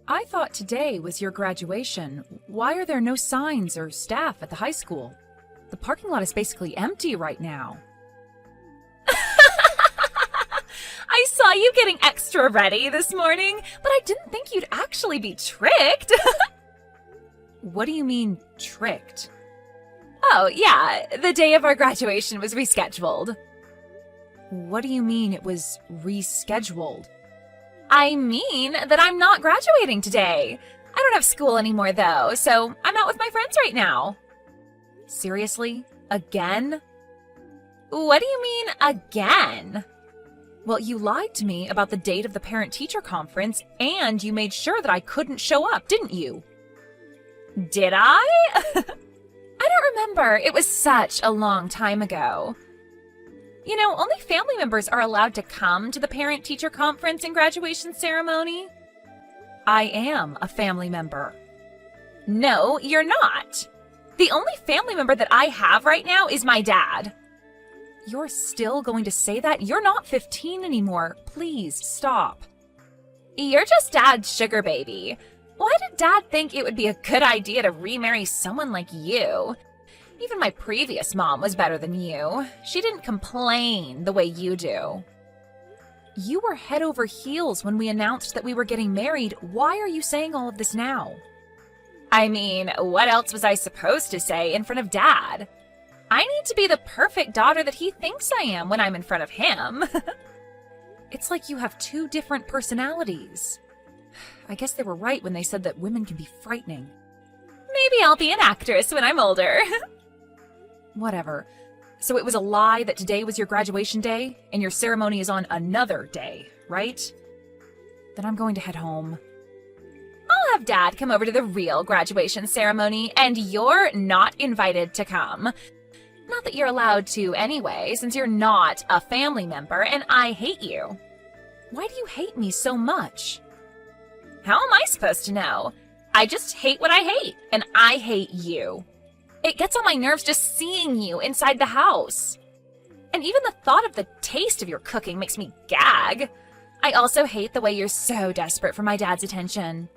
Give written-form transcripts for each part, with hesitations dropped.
I thought today was your graduation. Why are there no signs or staff at the high school? The parking lot is basically empty right now. I saw you getting extra ready this morning, but I didn't think you'd actually be tricked. What do you mean, tricked? Oh, yeah, the day of our graduation was rescheduled. What do you mean it was rescheduled? I mean that I'm not graduating today. I don't have school anymore, though, so I'm out with my friends right now. Seriously? Again? What do you mean, again? Well, you lied to me about the date of the parent-teacher conference, and you made sure that I couldn't show up, didn't you? Did I? I don't remember. It was such a long time ago. You know, only family members are allowed to come to the parent-teacher conference and graduation ceremony. I am a family member. No, you're not. The only family member that I have right now is my dad. You're still going to say that? You're not 15 anymore. Please, stop. You're just Dad's sugar baby. Why did Dad think it would be a good idea to remarry someone like you? Even my previous mom was better than you. She didn't complain the way you do. You were head over heels when we announced that we were getting married. Why are you saying all of this now? I mean, what else was I supposed to say in front of Dad? I need to be the perfect daughter that he thinks I am when I'm in front of him. It's like you have two different personalities. I guess they were right when they said that women can be frightening. Maybe I'll be an actress when I'm older. Whatever. So it was a lie that today was your graduation day, and your ceremony is on another day, right? Then I'm going to head home. I'll have Dad come over to the real graduation ceremony, and you're not invited to come. Not that you're allowed to anyway, since you're not a family member, and I hate you. Why do you hate me so much? How am I supposed to know? I just hate what I hate, and I hate you. It gets on my nerves just seeing you inside the house. And even the thought of the taste of your cooking makes me gag. I also hate the way you're so desperate for my dad's attention.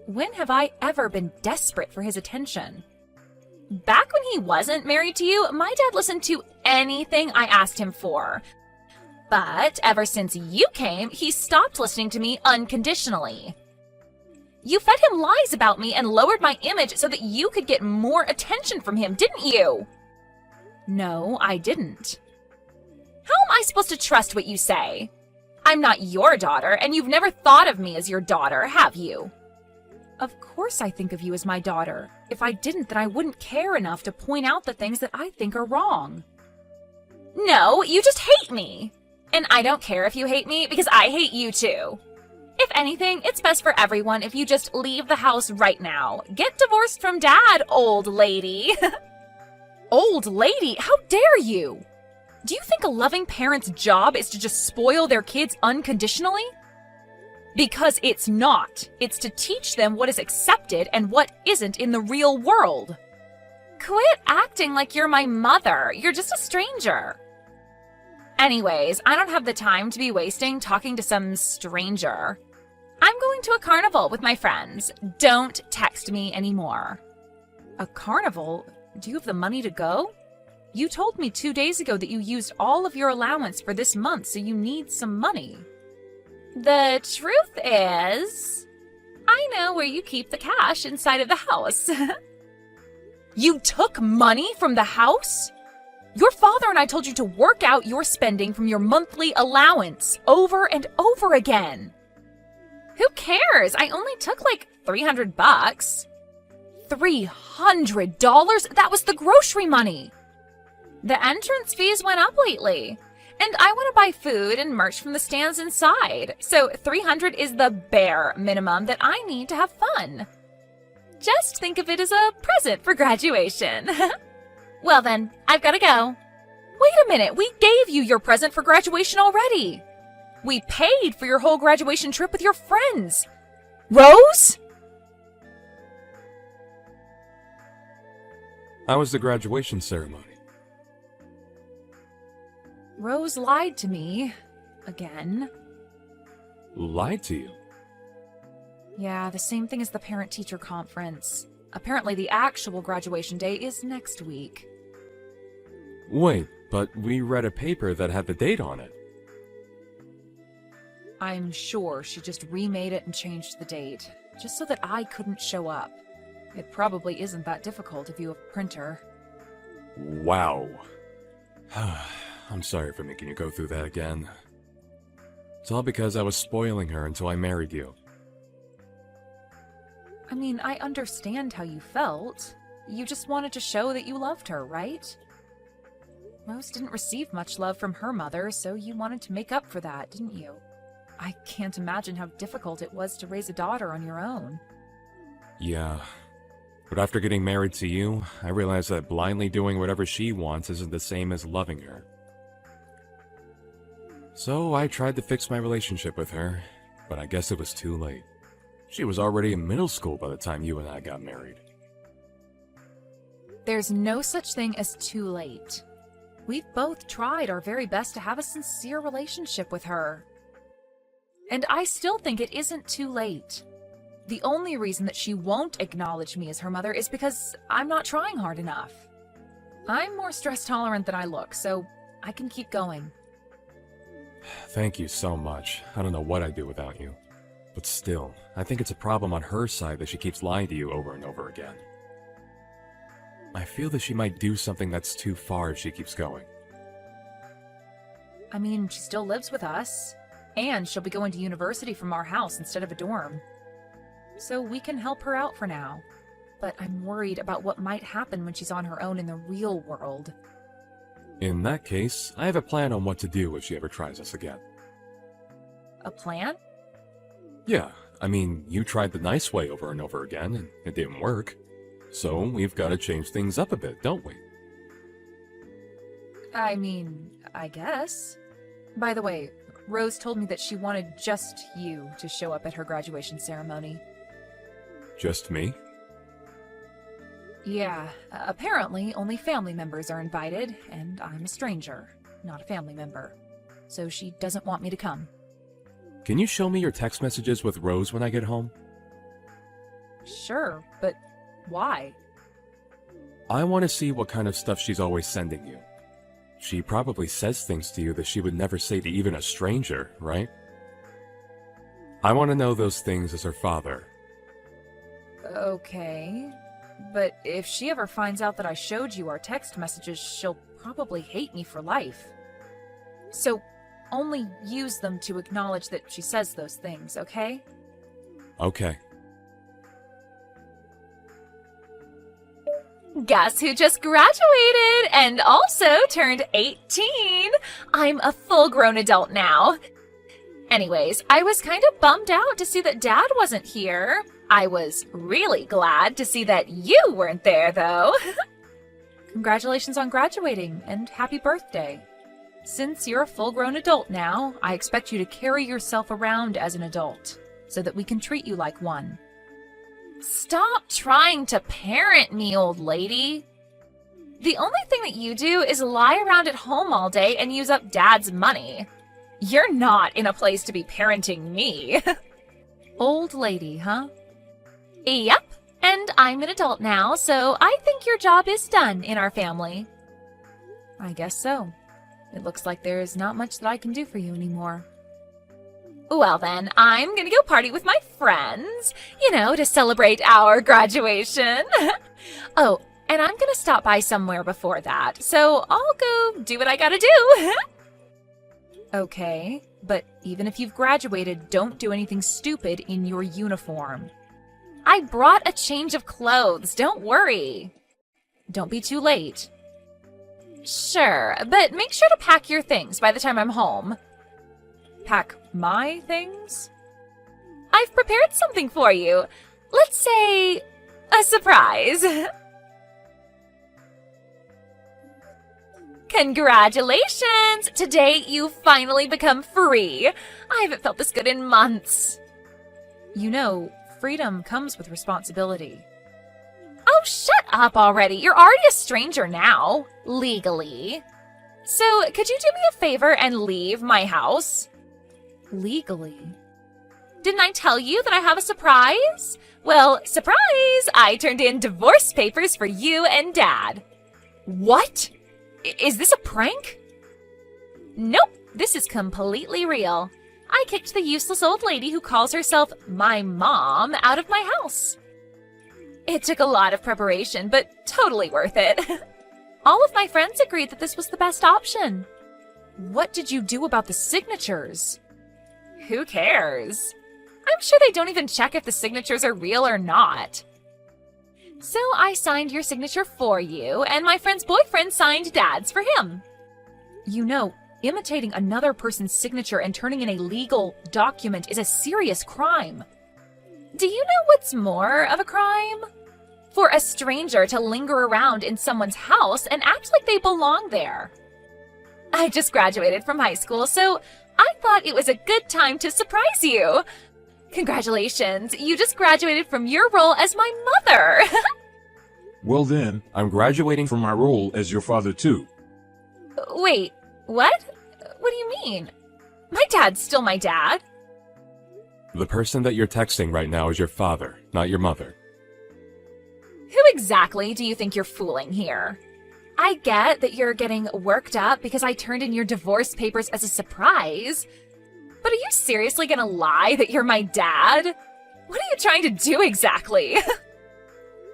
When have I ever been desperate for his attention? Back when he wasn't married to you, my dad listened to anything I asked him for. But ever since you came, he stopped listening to me unconditionally. You fed him lies about me and lowered my image so that you could get more attention from him, didn't you? No, I didn't. How am I supposed to trust what you say? I'm not your daughter, and you've never thought of me as your daughter, have you? Of course I think of you as my daughter. If I didn't, then I wouldn't care enough to point out the things that I think are wrong. No, you just hate me. And I don't care if you hate me, because I hate you too. If anything, it's best for everyone if you just leave the house right now. Get divorced from Dad, old lady. Old lady? How dare you? Do you think a loving parent's job is to just spoil their kids unconditionally? Because it's not. It's to teach them what is accepted and what isn't in the real world. Quit acting like you're my mother. You're just a stranger. Anyways, I don't have the time to be wasting talking to some stranger. I'm going to a carnival with my friends. Don't text me anymore. A carnival? Do you have the money to go? You told me 2 days ago that you used all of your allowance for this month, so you need some money. The truth is, I know where you keep the cash inside of the house. You took money from the house? Your father and I told you to work out your spending from your monthly allowance over and over again. Who cares? I only took like $300. $300? That was the grocery money. The entrance fees went up lately. And I want to buy food and merch from the stands inside. So $300 is the bare minimum that I need to have fun. Just think of it as a present for graduation. Well then, I've got to go. Wait a minute, we gave you your present for graduation already. We paid for your whole graduation trip with your friends. Rose? How was the graduation ceremony? Rose lied to me. Again. Lied to you? Yeah, the same thing as the parent-teacher conference. Apparently the actual graduation day is next week. Wait, but we read a paper that had the date on it. I'm sure she just remade it and changed the date, just so that I couldn't show up. It probably isn't that difficult if you have a printer. Wow. I'm sorry for making you go through that again. It's all because I was spoiling her until I married you. I mean, I understand how you felt. You just wanted to show that you loved her, right? Rose didn't receive much love from her mother, so you wanted to make up for that, didn't you? I can't imagine how difficult it was to raise a daughter on your own. Yeah. But after getting married to you, I realized that blindly doing whatever she wants isn't the same as loving her. So I tried to fix my relationship with her, but I guess it was too late. She was already in middle school by the time you and I got married. There's no such thing as too late. We've both tried our very best to have a sincere relationship with her. And I still think it isn't too late. The only reason that she won't acknowledge me as her mother is because I'm not trying hard enough. I'm more stress tolerant than I look, so I can keep going. Thank you so much. I don't know what I'd do without you. But still, I think it's a problem on her side that she keeps lying to you over and over again. I feel that she might do something that's too far if she keeps going. I mean, she still lives with us, and she'll be going to university from our house instead of a dorm. So we can help her out for now. But I'm worried about what might happen when she's on her own in the real world. In that case, I have a plan on what to do if she ever tries us again. A plan? Yeah, I mean, you tried the nice way over and over again, and it didn't work. So we've got to change things up a bit, don't we? I mean, I guess. By the way, Rose told me that she wanted just you to show up at her graduation ceremony. Just me? Yeah, apparently only family members are invited, and I'm a stranger, not a family member. So she doesn't want me to come. Can you show me your text messages with Rose when I get home? Sure, but why? I want to see what kind of stuff she's always sending you. She probably says things to you that she would never say to even a stranger, right? I want to know those things as her father. Okay, but if she ever finds out that I showed you our text messages, she'll probably hate me for life. So only use them to acknowledge that she says those things, okay? Okay. Guess who just graduated and also turned 18? I'm a full-grown adult now. Anyways, I was kind of bummed out to see that Dad wasn't here. I was really glad to see that you weren't there, though. Congratulations on graduating, and happy birthday. Since you're a full-grown adult now, I expect you to carry yourself around as an adult, so that we can treat you like one. Stop trying to parent me, old lady. The only thing that you do is lie around at home all day and use up Dad's money. You're not in a place to be parenting me. Old lady, huh? Yep, and I'm an adult now, so I think your job is done in our family. I guess so. It looks like there's not much that I can do for you anymore. Well then, I'm gonna go party with my friends, to celebrate our graduation. Oh, and I'm gonna stop by somewhere before that, so I'll go do what I gotta do. Okay, but even if you've graduated, don't do anything stupid in your uniform. I brought a change of clothes, don't worry. Don't be too late. Sure, but make sure to pack your things by the time I'm home. Pack my things? I've prepared something for you. Let's say a surprise. Congratulations! Today you finally become free. I haven't felt this good in months. Freedom comes with responsibility. Oh, shut up already. You're already a stranger now, legally. So, could you do me a favor and leave my house? Legally? Didn't I tell you that I have a surprise? Well, surprise! I turned in divorce papers for you and Dad. What? Is this a prank? Nope, this is completely real. I kicked the useless old lady who calls herself my mom out of my house. It took a lot of preparation, but totally worth it. All of my friends agreed that this was the best option. What did you do about the signatures? Who cares? I'm sure they don't even check if the signatures are real or not. So I signed your signature for you, and my friend's boyfriend signed Dad's for him. You know, imitating another person's signature and turning in a legal document is a serious crime. Do you know what's more of a crime? For a stranger to linger around in someone's house and act like they belong there. I just graduated from high school, so I thought it was a good time to surprise you. Congratulations, you just graduated from your role as my mother. Well then, I'm graduating from my role as your father too. Wait, what? What do you mean? My dad's still my dad. The person that you're texting right now is your father, not your mother. Who exactly do you think you're fooling here? I get that you're getting worked up because I turned in your divorce papers as a surprise. But are you seriously gonna lie that you're my dad? What are you trying to do exactly?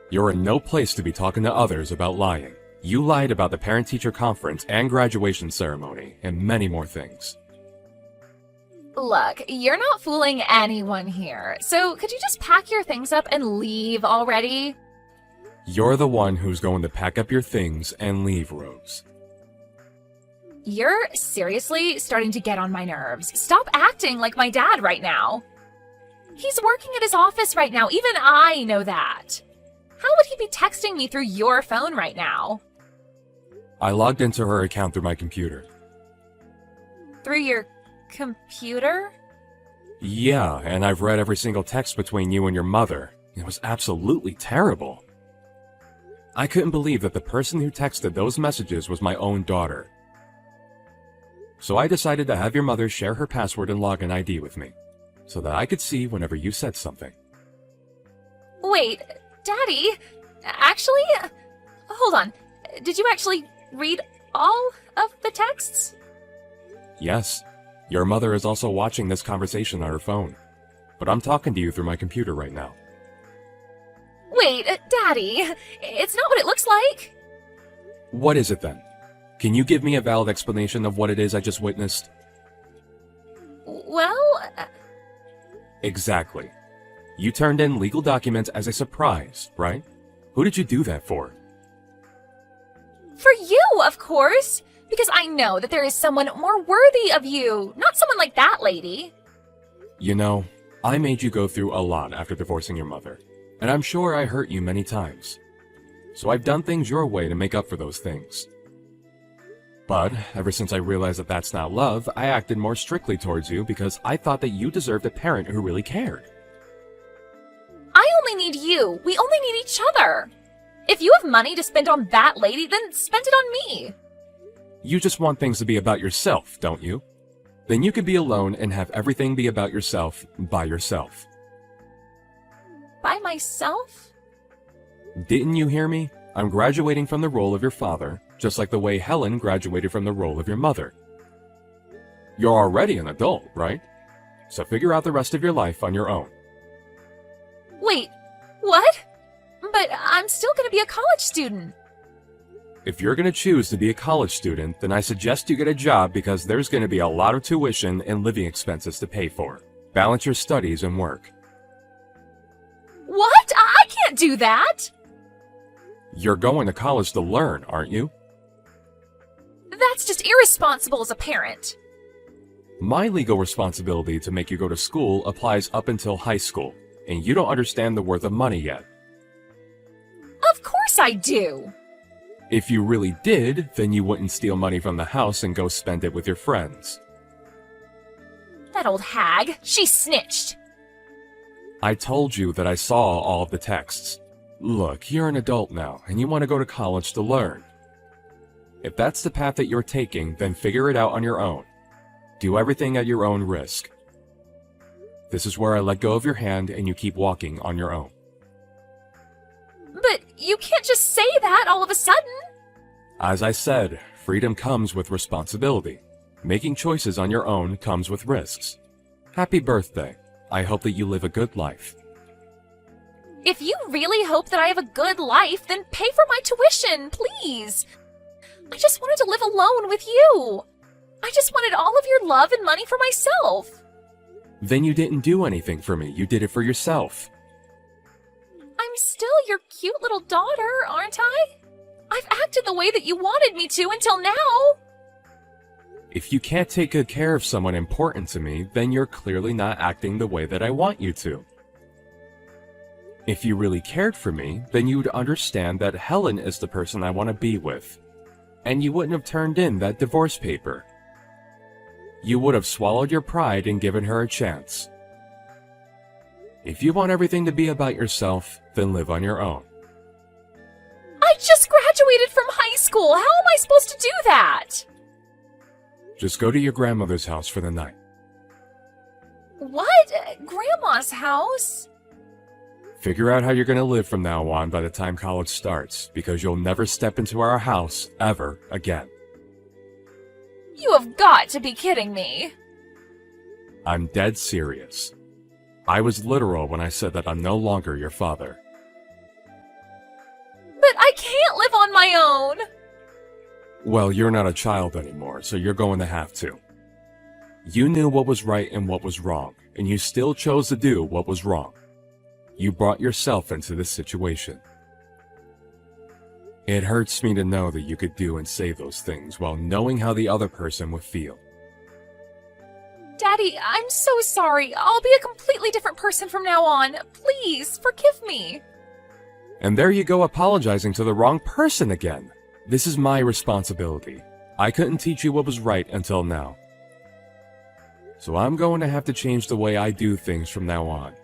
You're in no place to be talking to others about lying. You lied about the parent-teacher conference and graduation ceremony, and many more things. Look, you're not fooling anyone here, so could you just pack your things up and leave already? You're the one who's going to pack up your things and leave, Rose. You're seriously starting to get on my nerves. Stop acting like my dad right now. He's working at his office right now. Even I know that. How would he be texting me through your phone right now? I logged into her account through my computer. Through your computer? Yeah, and I've read every single text between you and your mother. It was absolutely terrible. I couldn't believe that the person who texted those messages was my own daughter. So I decided to have your mother share her password and login ID with me, so that I could see whenever you said something. Wait, Daddy, actually, hold on. Did you actually read all of the texts? Yes, your mother is also watching this conversation on her phone, but I'm talking to you through my computer right now. Wait, Daddy, it's not what it looks like. What is it then? Can you give me a valid explanation of what it is I just witnessed? Well... Exactly. You turned in legal documents as a surprise, right? Who did you do that for? For you, of course! Because I know that there is someone more worthy of you, not someone like that lady. You know, I made you go through a lot after divorcing your mother, and I'm sure I hurt you many times. So I've done things your way to make up for those things. But ever since I realized that that's not love, I acted more strictly towards you because I thought that you deserved a parent who really cared. I only need you. We only need each other. If you have money to spend on that lady, then spend it on me. You just want things to be about yourself, don't you? Then you could be alone and have everything be about yourself by yourself. By myself? Didn't you hear me? I'm graduating from the role of your father, just like the way Helen graduated from the role of your mother. You're already an adult, right? So figure out the rest of your life on your own. Wait, what? But I'm still going to be a college student. If you're going to choose to be a college student, then I suggest you get a job because there's going to be a lot of tuition and living expenses to pay for. Balance your studies and work. What? I can't do that! You're going to college to learn, aren't you? That's just irresponsible as a parent. My legal responsibility to make you go to school applies up until high school, and you don't understand the worth of money yet. Of course I do! If you really did, then you wouldn't steal money from the house and go spend it with your friends. That old hag, she snitched. I told you that I saw all of the texts. Look, you're an adult now, and you want to go to college to learn. If that's the path that you're taking, then figure it out on your own. Do everything at your own risk. This is where I let go of your hand and you keep walking on your own. But you can't just say that all of a sudden. As I said, freedom comes with responsibility. Making choices on your own comes with risks. Happy birthday. I hope that you live a good life. If you really hope that I have a good life, then pay for my tuition, please. I just wanted to live alone with you. I just wanted all of your love and money for myself. Then you didn't do anything for me. You did it for yourself. I'm still your cute little daughter, aren't I? I've acted the way that you wanted me to until now. If you can't take good care of someone important to me, then you're clearly not acting the way that I want you to. If you really cared for me, then you would understand that Helen is the person I want to be with. And you wouldn't have turned in that divorce paper. You would have swallowed your pride and given her a chance. If you want everything to be about yourself, then live on your own. I just graduated from high school. How am I supposed to do that? Just go to your grandmother's house for the night. What? Grandma's house? Figure out how you're going to live from now on by the time college starts, because you'll never step into our house ever again. You have got to be kidding me. I'm dead serious. I was literal when I said that I'm no longer your father. But I can't live on my own. Well, you're not a child anymore, so you're going to have to. You knew what was right and what was wrong, and you still chose to do what was wrong. You brought yourself into this situation. It hurts me to know that you could do and say those things while knowing how the other person would feel. Daddy, I'm so sorry. I'll be a completely different person from now on. Please, forgive me. And there you go apologizing to the wrong person again. This is my responsibility. I couldn't teach you what was right until now. So I'm going to have to change the way I do things from now on.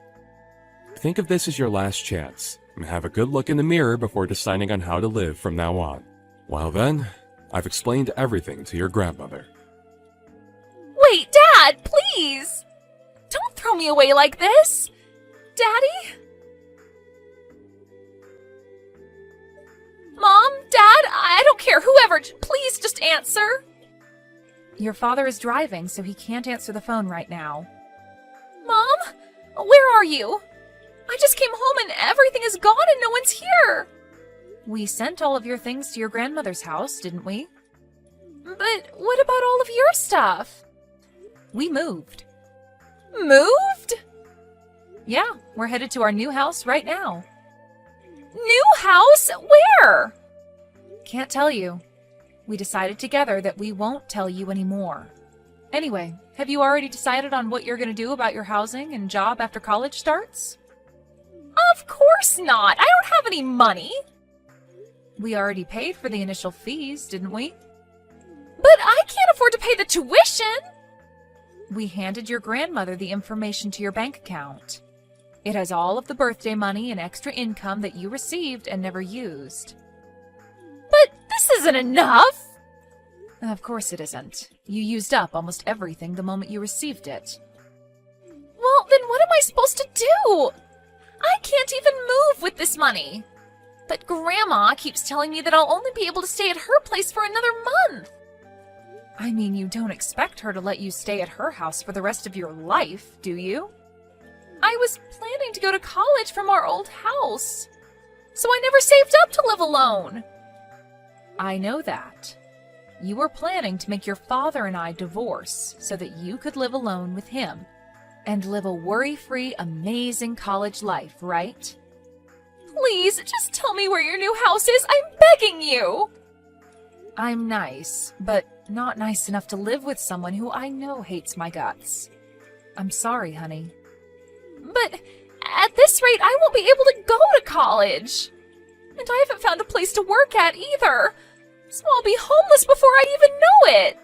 Think of this as your last chance, and have a good look in the mirror before deciding on how to live from now on. Well then, I've explained everything to your grandmother. Wait, Dad, please! Don't throw me away like this! Daddy? Mom? Dad? I don't care, whoever, please just answer! Your father is driving, so he can't answer the phone right now. Mom? Where are you? I just came home and everything is gone and no one's here! We sent all of your things to your grandmother's house, didn't we? But what about all of your stuff? We moved. Moved? Yeah, we're headed to our new house right now. New house? Where? Can't tell you. We decided together that we won't tell you anymore. Anyway, have you already decided on what you're going to do about your housing and job after college starts? Of course not. I don't have any money. We already paid for the initial fees, didn't we? But I can't afford to pay the tuition. We handed your grandmother the information to your bank account. It has all of the birthday money and extra income that you received and never used. But this isn't enough. Of course it isn't. You used up almost everything the moment you received it. Well, then what am I supposed to do? I can't even move with this money. But Grandma keeps telling me that I'll only be able to stay at her place for another month. I mean, you don't expect her to let you stay at her house for the rest of your life, do you? I was planning to go to college from our old house, so I never saved up to live alone. I know that. You were planning to make your father and I divorce so that you could live alone with him and live a worry-free, amazing college life, right? Please, just tell me where your new house is. I'm begging you. I'm nice, but not nice enough to live with someone who I know hates my guts. I'm sorry, honey. But at this rate, I won't be able to go to college. And I haven't found a place to work at either. So I'll be homeless before I even know it.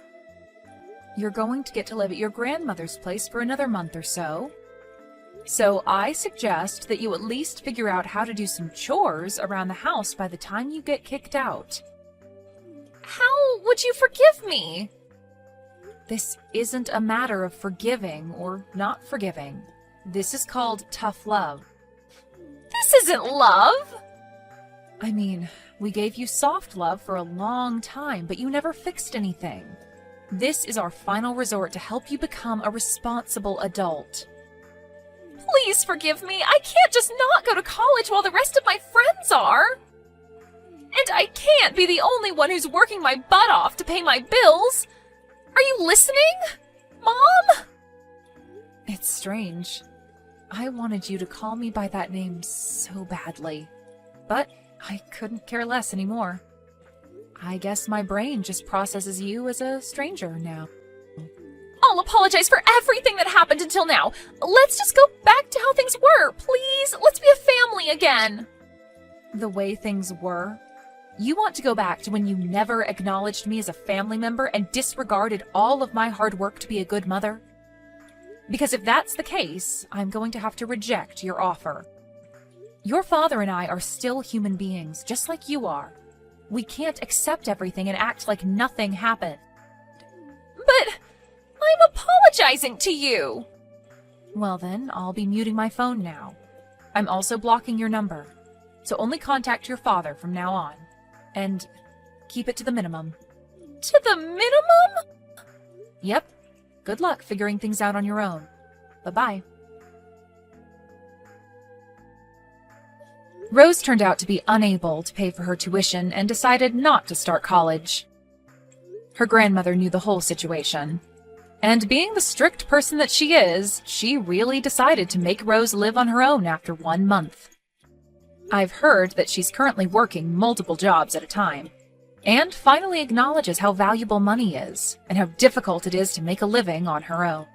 You're going to get to live at your grandmother's place for another month or so. So I suggest that you at least figure out how to do some chores around the house by the time you get kicked out. How would you forgive me? This isn't a matter of forgiving or not forgiving. This is called tough love. This isn't love! I mean, we gave you soft love for a long time, but you never fixed anything. This is our final resort to help you become a responsible adult. Please forgive me. I can't just not go to college while the rest of my friends are. And I can't be the only one who's working my butt off to pay my bills. Are you listening, Mom? It's strange. I wanted you to call me by that name so badly, but I couldn't care less anymore. I guess my brain just processes you as a stranger now. I'll apologize for everything that happened until now. Let's just go back to how things were, please. Let's be a family again. The way things were? You want to go back to when you never acknowledged me as a family member and disregarded all of my hard work to be a good mother? Because if that's the case, I'm going to have to reject your offer. Your father and I are still human beings, just like you are. We can't accept everything and act like nothing happened. But I'm apologizing to you. Well then, I'll be muting my phone now. I'm also blocking your number, so only contact your father from now on. And keep it to the minimum. To the minimum? Yep. Good luck figuring things out on your own. Bye-bye. Rose turned out to be unable to pay for her tuition and decided not to start college. Her grandmother knew the whole situation. And being the strict person that she is, she really decided to make Rose live on her own after 1 month. I've heard that she's currently working multiple jobs at a time, and finally acknowledges how valuable money is, and how difficult it is to make a living on her own.